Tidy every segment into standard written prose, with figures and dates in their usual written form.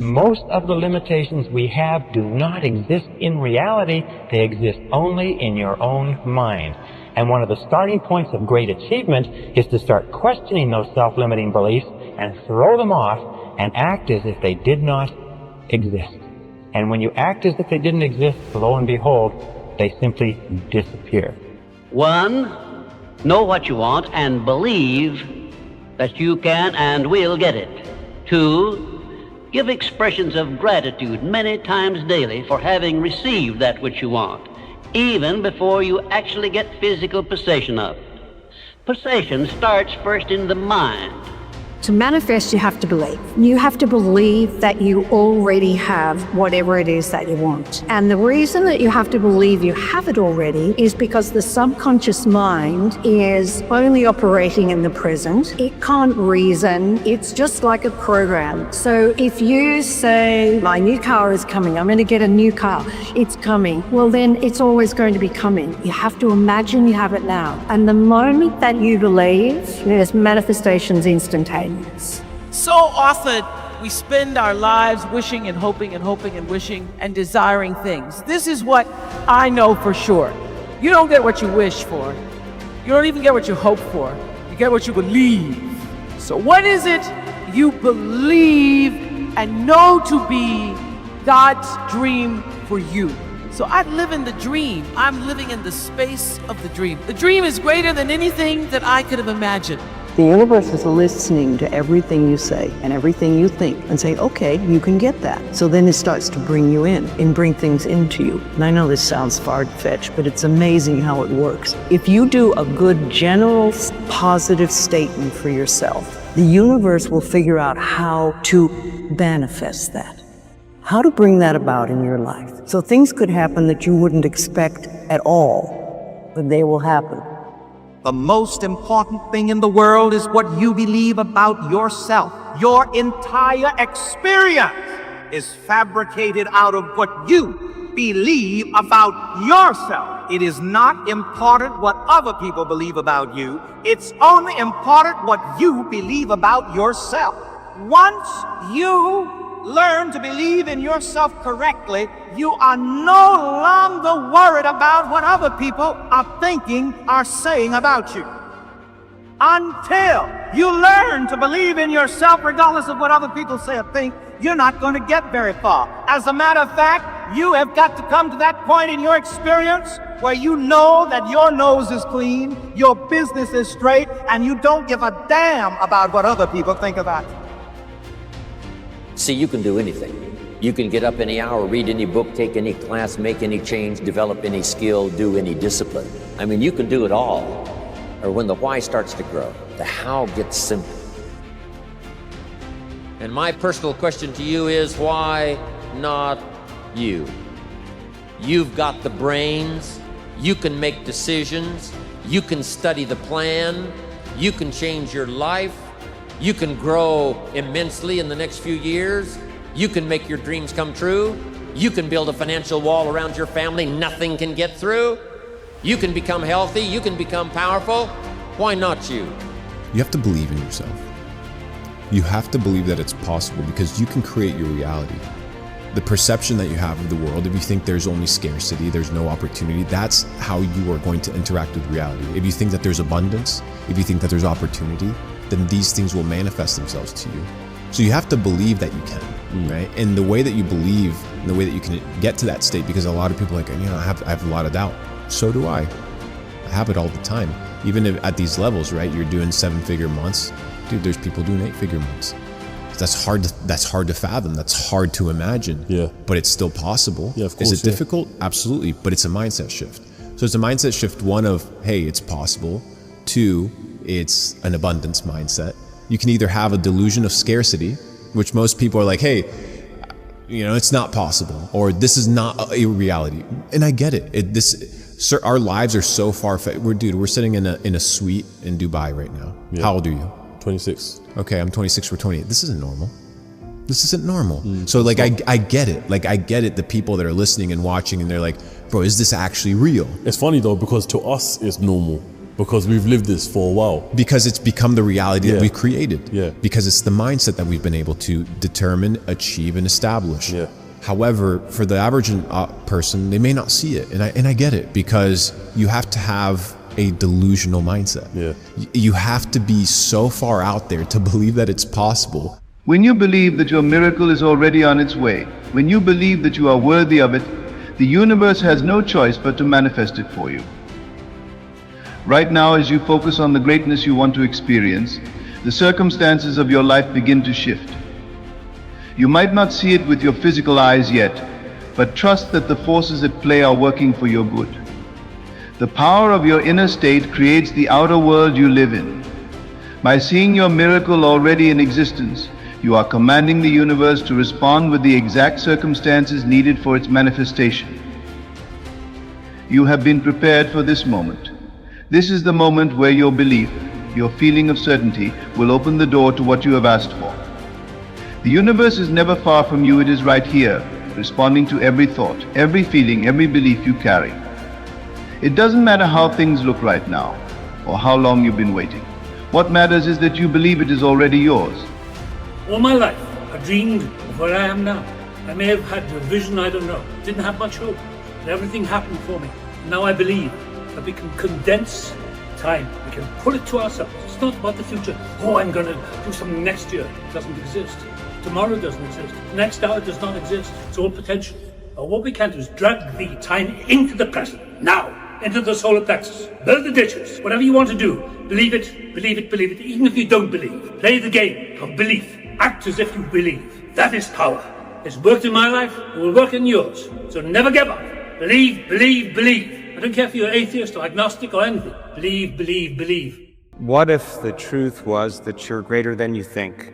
Most of the limitations we have do not exist in reality. They exist only in your own mind. And one of the starting points of great achievement is to start questioning those self-limiting beliefs and throw them off and act as if they did not exist. And when you act as if they didn't exist, lo and behold, they simply disappear. 1, know what you want and believe that you can and will get it. 2, give expressions of gratitude many times daily for having received that which you want, even before you actually get physical possession of it. Possession starts first in the mind. To manifest, you have to believe. You have to believe that you already have whatever it is that you want. And the reason that you have to believe you have it already is because the subconscious mind is only operating in the present. It can't reason. It's just like a program. So if you say, my new car is coming, I'm going to get a new car, it's coming, well then it's always going to be coming. You have to imagine you have it now. And the moment that you believe, there's manifestations instantaneous. So often we spend our lives wishing and hoping and hoping and wishing and desiring things. This is what I know for sure. You don't get what you wish for. You don't even get what you hope for. You get what you believe. So what is it you believe and know to be God's dream for you? So I live in the dream. I'm living in the space of the dream. The dream is greater than anything that I could have imagined. The universe is listening to everything you say and everything you think and saying, okay, you can get that. So then it starts to bring you in and bring things into you. And I know this sounds far-fetched, but it's amazing how it works. If you do a good general positive statement for yourself, the universe will figure out how to manifest that, how to bring that about in your life. So things could happen that you wouldn't expect at all, but they will happen. The most important thing in the world is what you believe about yourself. Your entire experience is fabricated out of what you believe about yourself. It is not important what other people believe about you. It's only important what you believe about yourself. Once you learn to believe in yourself correctly, you are no longer worried about what other people are thinking, are saying about you. Until you learn to believe in yourself, regardless of what other people say or think, you're not going to get very far. As a matter of fact, you have got to come to that point in your experience where you know that your nose is clean, your business is straight, and you don't give a damn about what other people think about you. See, you can do anything. You can get up any hour, read any book, take any class, make any change, develop any skill, do any discipline. I mean, you can do it all. Or when the why starts to grow, the how gets simple. And my personal question to you is, why not you? You've got the brains, you can make decisions, you can study the plan, you can change your life, you can grow immensely in the next few years. You can make your dreams come true. You can build a financial wall around your family nothing can get through. You can become healthy. You can become powerful. Why not you? You have to believe in yourself. You have to believe that it's possible because you can create your reality. The perception that you have of the world, if you think there's only scarcity, there's no opportunity, that's how you are going to interact with reality. If you think that there's abundance, if you think that there's opportunity, then these things will manifest themselves to you. So you have to believe that you can, right? And the way that you believe, and the way that you can get to that state, because a lot of people are like, I have a lot of doubt. So do I. I have it all the time. Even if at these levels, right? You're doing 7-figure months. Dude, there's people doing 8-figure months. That's hard to fathom. That's hard to imagine. Yeah. But it's still possible. Yeah, of course. Is it difficult? Absolutely. But it's a mindset shift. So it's a mindset shift, one of, hey, it's possible. 2, it's an abundance mindset. You can either have a delusion of scarcity, which most people are like, hey, it's not possible, or this is not a reality. And I get it. Our lives are so far fetched. We're sitting in a suite in Dubai right now. Yeah. How old are you? 26. Okay, I'm 26. We're 28. This isn't normal. So like, I get it. Like, I get it. The people that are listening and watching, and they're like, bro, is this actually real? It's funny though, because to us it's normal. Because we've lived this for a while. Because it's become the reality that we've created. Yeah. Because it's the mindset that we've been able to determine, achieve, and establish. Yeah. However, for the average person, they may not see it. And I get it, because you have to have a delusional mindset. Yeah. You have to be so far out there to believe that it's possible. When you believe that your miracle is already on its way, when you believe that you are worthy of it, the universe has no choice but to manifest it for you. Right now, as you focus on the greatness you want to experience, the circumstances of your life begin to shift. You might not see it with your physical eyes yet, but trust that the forces at play are working for your good. The power of your inner state creates the outer world you live in. By seeing your miracle already in existence, you are commanding the universe to respond with the exact circumstances needed for its manifestation. You have been prepared for this moment. This is the moment where your belief, your feeling of certainty, will open the door to what you have asked for. The universe is never far from you, it is right here, responding to every thought, every feeling, every belief you carry. It doesn't matter how things look right now, or how long you've been waiting. What matters is that you believe it is already yours. All my life, I dreamed of where I am now. I may have had a vision, I don't know. Didn't have much hope, but everything happened for me. And now I believe that we can condense time. We can pull it to ourselves. It's not about the future. Oh, I'm going to do something next year. It doesn't exist. Tomorrow doesn't exist. The next hour does not exist. It's all potential. But what we can do is drag the time into the present, now, into the solar plexus. Build the ditches. Whatever you want to do, believe it, believe it, believe it. Even if you don't believe, play the game of belief. Act as if you believe. That is power. It's worked in my life, it will work in yours. So never give up. Believe, believe, believe. I don't care if you're atheist or agnostic or anything. Believe, believe, believe. What if the truth was that you're greater than you think,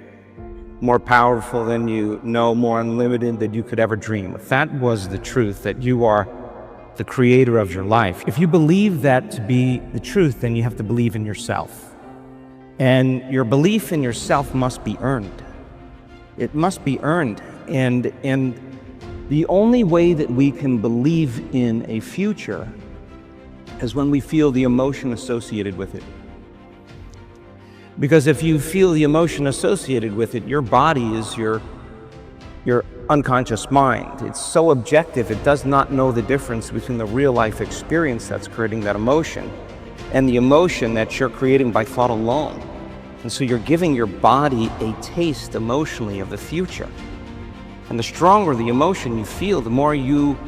more powerful than you know, more unlimited than you could ever dream? If that was the truth, that you are the creator of your life, if you believe that to be the truth, then you have to believe in yourself. And your belief in yourself must be earned. It must be earned. And the only way that we can believe in a future is when we feel the emotion associated with it. Because if you feel the emotion associated with it, your body is your unconscious mind. It's so objective, it does not know the difference between the real life experience that's creating that emotion and the emotion that you're creating by thought alone. And so you're giving your body a taste emotionally of the future. And the stronger the emotion you feel, the more you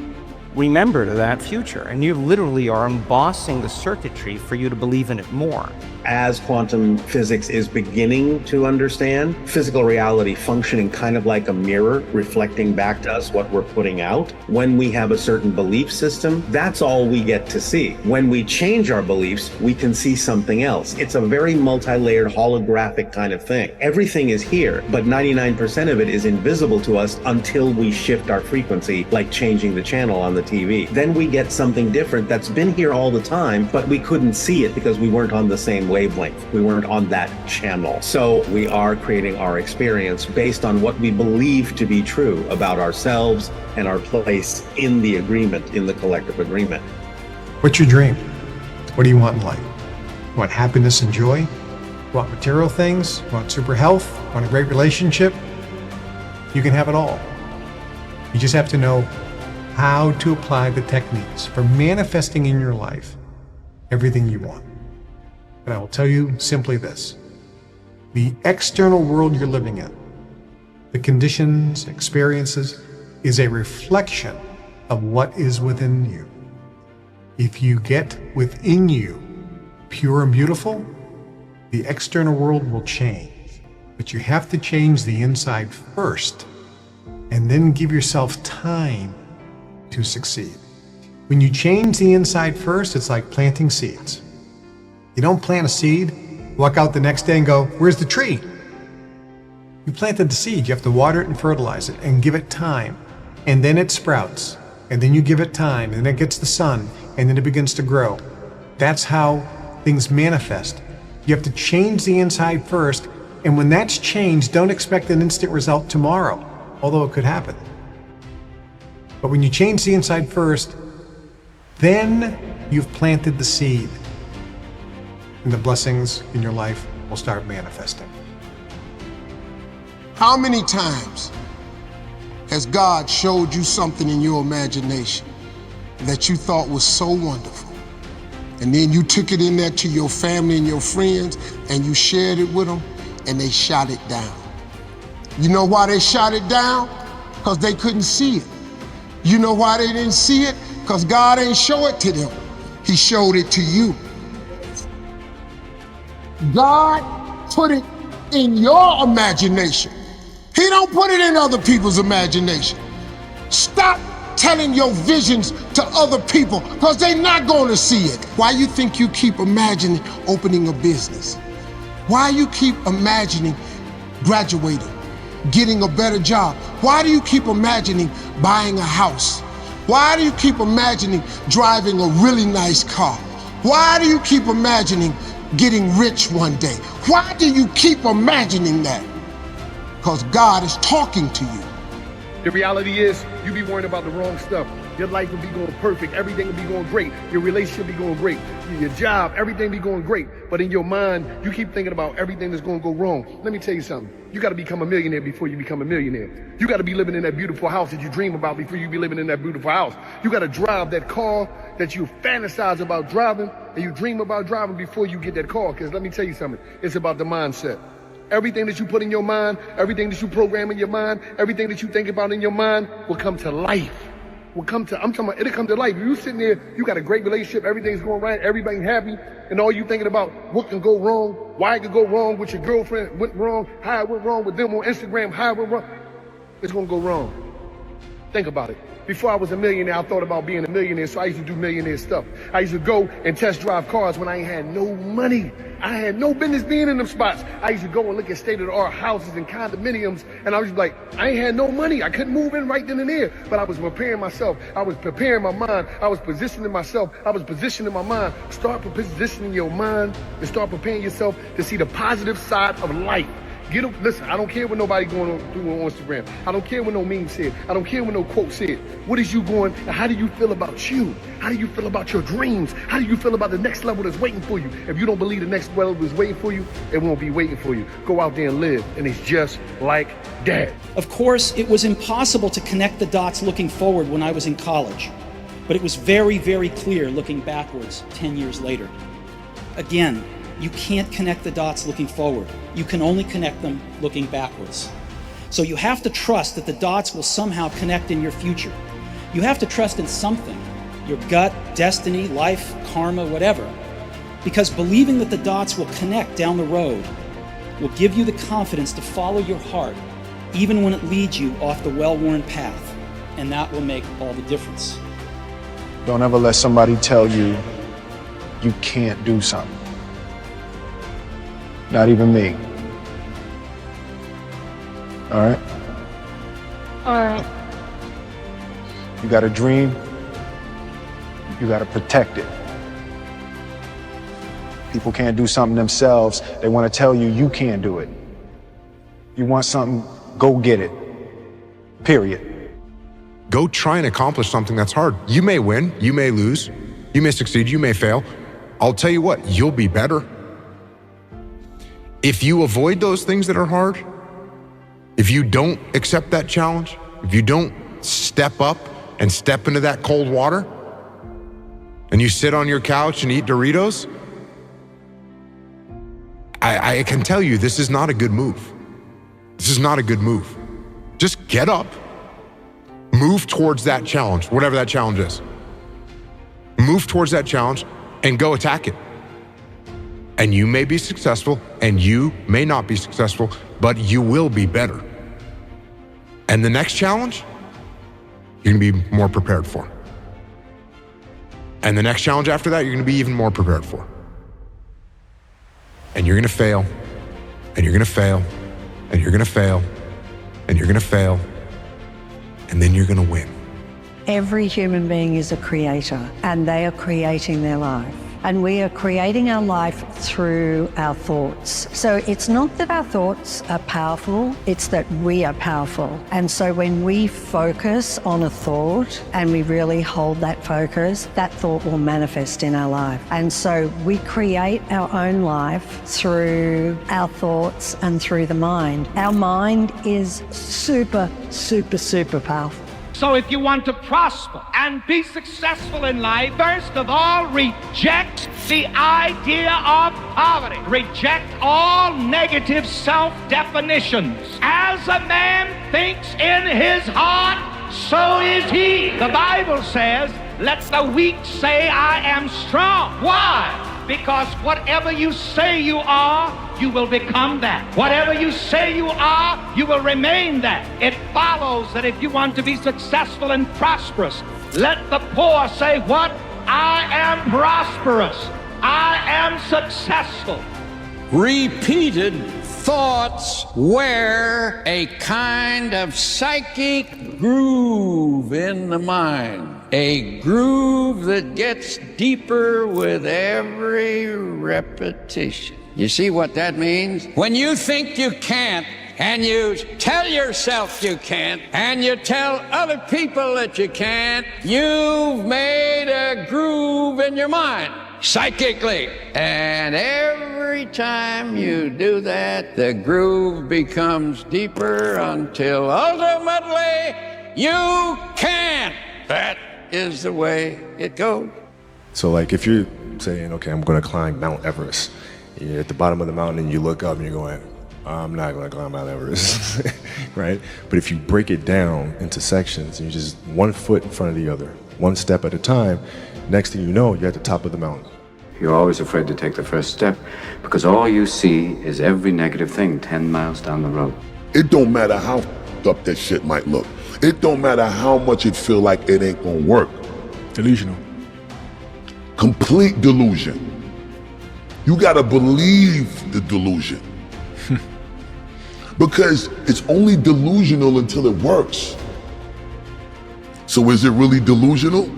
remember to that future. And you literally are embossing the circuitry for you to believe in it more. As quantum physics is beginning to understand physical reality functioning kind of like a mirror, reflecting back to us what we're putting out, when we have a certain belief system, that's all we get to see. When we change our beliefs, we can see something else. It's a very multi-layered holographic kind of thing. Everything is here, but 99% of it is invisible to us until we shift our frequency, like changing the channel on the TV. Then we get something different that's been here all the time, but we couldn't see it because we weren't on the same wavelength. We weren't on that channel. So we are creating our experience based on what we believe to be true about ourselves and our place in the agreement, in the collective agreement. What's your dream? What do you want in life? You want happiness and joy? You want material things? You want super health? You want a great relationship? You can have it all. You just have to know how to apply the techniques for manifesting in your life everything you want. And I will tell you simply this: the external world you're living in, the conditions, experiences, is a reflection of what is within you. If you get within you pure and beautiful, the external world will change. But you have to change the inside first, and then give yourself time to succeed. When you change the inside first, it's like planting seeds. You don't plant a seed, walk out the next day and go, where's the tree? You planted the seed, you have to water it and fertilize it and give it time. And then it sprouts, and then you give it time, and then it gets the sun, and then it begins to grow. That's how things manifest. You have to change the inside first, and when that's changed, don't expect an instant result tomorrow, although it could happen. But when you change the inside first, then you've planted the seed. and the blessings in your life will start manifesting. How many times has God showed you something in your imagination that you thought was so wonderful? And then you took it in there to your family and your friends and you shared it with them and they shot it down. You know why they shot it down? Because they couldn't see it. You know why they didn't see it? Because God ain't show it to them. He showed it to you. God put it in your imagination. He don't put it in other people's imagination. Stop telling your visions to other people because they're not going to see it. Why you think you keep imagining opening a business? Why you keep imagining graduating, getting a better job? Why do you keep imagining buying a house? Why do you keep imagining driving a really nice car? Why do you keep imagining getting rich one day? Why do you keep imagining that? Because God is talking to you. The reality is, you be worrying about the wrong stuff. Your life will be going perfect. Everything will be going great. Your relationship be going great. Your job, everything be going great. But in your mind, you keep thinking about everything that's going to go wrong. Let me tell you something. You got to become a millionaire before you become a millionaire. You got to be living in that beautiful house that you dream about before you be living in that beautiful house. You got to drive that car that you fantasize about driving and you dream about driving before you get that car. Because let me tell you something. It's about the mindset. Everything that you put in your mind, everything that you program in your mind, everything that you think about in your mind will come to life. I'm talking about, it'll come to life. If you sitting there, you got a great relationship, everything's going right, everybody's happy, and all you thinking about what can go wrong, why it could go wrong with your girlfriend, went wrong, how it went wrong with them on Instagram, how it went wrong, it's gonna go wrong. Think about it. Before I was a millionaire, I thought about being a millionaire, so I used to do millionaire stuff. I used to go and test drive cars when I ain't had no money. I had no business being in them spots. I used to go and look at state-of-the-art houses and condominiums, and I was like, I ain't had no money. I couldn't move in right then and there, but I was preparing myself. I was preparing my mind. I was positioning myself. I was positioning my mind. Start positioning your mind and start preparing yourself to see the positive side of life. Listen, I don't care what nobody going on Instagram. I don't care what no meme said. I don't care what no quote said. What is you going, and how do you feel about you? How do you feel about your dreams? How do you feel about the next level that's waiting for you? If you don't believe the next level is waiting for you, it won't be waiting for you. Go out there and live, and it's just like that. Of course, it was impossible to connect the dots looking forward when I was in college, but it was very, very clear looking backwards 10 years later. Again, you can't connect the dots looking forward. You can only connect them looking backwards. So you have to trust that the dots will somehow connect in your future. You have to trust in something, your gut, destiny, life, karma, whatever. Because believing that the dots will connect down the road will give you the confidence to follow your heart, even when it leads you off the well-worn path. And that will make all the difference. Don't ever let somebody tell you you can't do something. Not even me. All right? All right. You got a dream, you got to protect it. People can't do something themselves. They want to tell you you can't do it. You want something, go get it. Period. Go try and accomplish something that's hard. You may win, you may lose, you may succeed, you may fail. I'll tell you what, you'll be better. If you avoid those things that are hard, if you don't accept that challenge, if you don't step up and step into that cold water, and you sit on your couch and eat Doritos, I can tell you this is not a good move. This is not a good move. Just get up, move towards that challenge, whatever that challenge is. Move towards that challenge and go attack it. And you may be successful and you may not be successful, but you will be better. And the next challenge, you're gonna be more prepared for. And the next challenge after that, you're gonna be even more prepared for. And you're gonna fail, and you're gonna fail, and you're gonna fail, and you're gonna fail, and then you're gonna win. Every human being is a creator, and they are creating their life. And we are creating our life through our thoughts. So it's not that our thoughts are powerful, it's that we are powerful. And so when we focus on a thought and we really hold that focus, that thought will manifest in our life. And so we create our own life through our thoughts and through the mind. Our mind is super, super, super powerful. So if you want to prosper and be successful in life, first of all, reject the idea of poverty. Reject all negative self-definitions. As a man thinks in his heart, so is he. The Bible says, let the weak say, I am strong. Why? Because whatever you say you are, you will become that. Whatever you say you are, you will remain that. It follows that if you want to be successful and prosperous, let the poor say what? I am prosperous. I am successful. Repeated thoughts wear a kind of psychic groove in the mind. A groove that gets deeper with every repetition. You see what that means? When you think you can't, and you tell yourself you can't, and you tell other people that you can't, you've made a groove in your mind, psychically. And every time you do that, the groove becomes deeper until ultimately you can't. That is the way it goes. So like if you're saying, okay, I'm gonna climb Mount Everest, you're at the bottom of the mountain and you look up and you're going, I'm not gonna climb Mount Everest, right? But if you break it down into sections and you just 1 foot in front of the other, 1 step at a time, next thing you know, you're at the top of the mountain. You're always afraid to take the first step because all you see is every negative thing 10 miles down the road. It don't matter how f***ed up that shit might look. It don't matter how much it feel like it ain't gonna work. Delusional. Complete delusion. You gotta believe the delusion. Because it's only delusional until it works. So is it really delusional?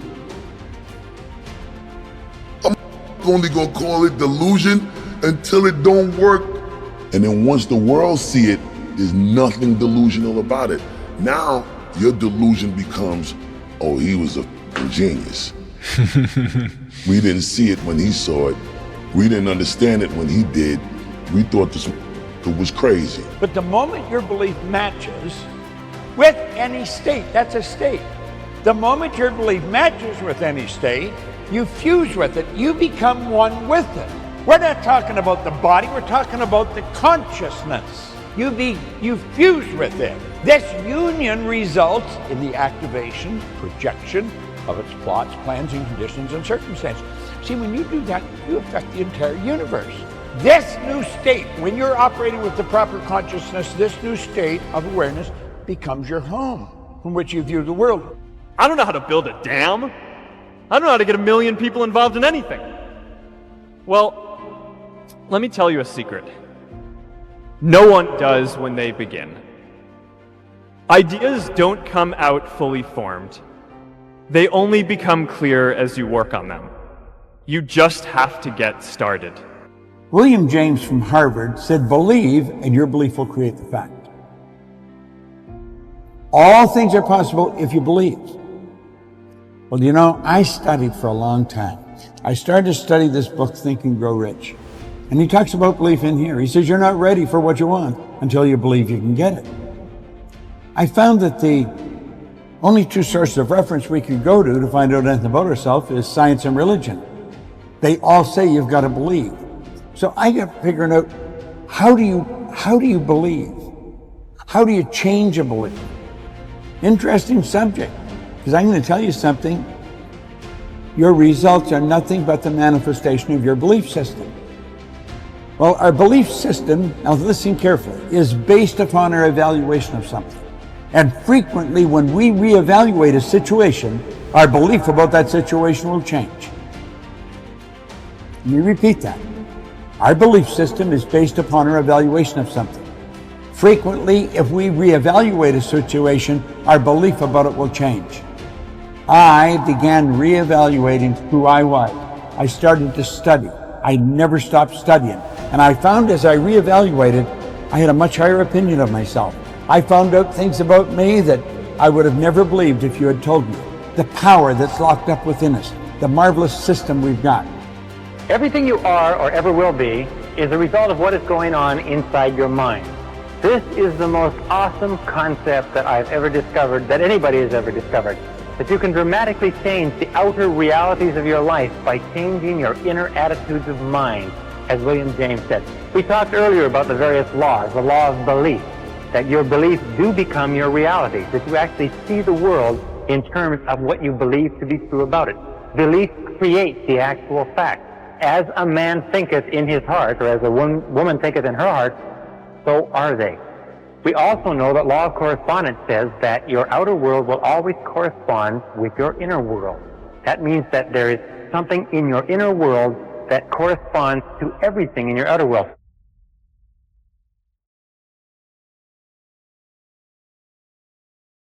I'm only gonna call it delusion until it don't work. And then once the world see it, there's nothing delusional about it. Now, your delusion becomes, oh, he was a genius. We didn't see it when he saw it. We didn't understand it when he did. We thought this was crazy. But the moment your belief matches with any state, that's a state. The moment your belief matches with any state, you fuse with it, you become one with it. We're not talking about the body, we're talking about the consciousness. You fuse with it. This union results in the activation, projection of its plots, plans, and conditions and circumstances. See, when you do that, you affect the entire universe. This new state, when you're operating with the proper consciousness, this new state of awareness becomes your home from which you view the world. I don't know how to build a dam. I don't know how to get 1 million people involved in anything. Well, let me tell you a secret. No one does when they begin. Ideas don't come out fully formed. They only become clear as you work on them. You just have to get started. William James from Harvard said, believe and your belief will create the fact. All things are possible if you believe. Well, you know, I studied for a long time. I started to study this book, Think and Grow Rich. And he talks about belief in here. He says, you're not ready for what you want until you believe you can get it. I found that the only two sources of reference we could go to find out anything about ourselves is science and religion. They all say you've got to believe. So I got figuring out, how do you believe? How do you change a belief? Interesting subject, because I'm going to tell you something. Your results are nothing but the manifestation of your belief system. Well, our belief system, now listen carefully, is based upon our evaluation of something. And frequently when we reevaluate a situation, our belief about that situation will change. Let me repeat that. Our belief system is based upon our evaluation of something. Frequently, if we reevaluate a situation, our belief about it will change. I began reevaluating who I was I started to study. I never stopped studying. And I found as I reevaluated, I had a much higher opinion of myself. I found out things about me that I would have never believed if you had told me. The power that's locked up within us, the marvelous system we've got. Everything you are or ever will be is a result of what is going on inside your mind. This is the most awesome concept that I've ever discovered, that anybody has ever discovered. That you can dramatically change the outer realities of your life by changing your inner attitudes of mind, as William James said. We talked earlier about the various laws, the law of belief, that your beliefs do become your reality, that you actually see the world in terms of what you believe to be true about it. Belief creates the actual fact. As a man thinketh in his heart, or as a woman thinketh in her heart, so are they. We also know that law of correspondence says that your outer world will always correspond with your inner world. That means that there is something in your inner world that corresponds to everything in your outer world.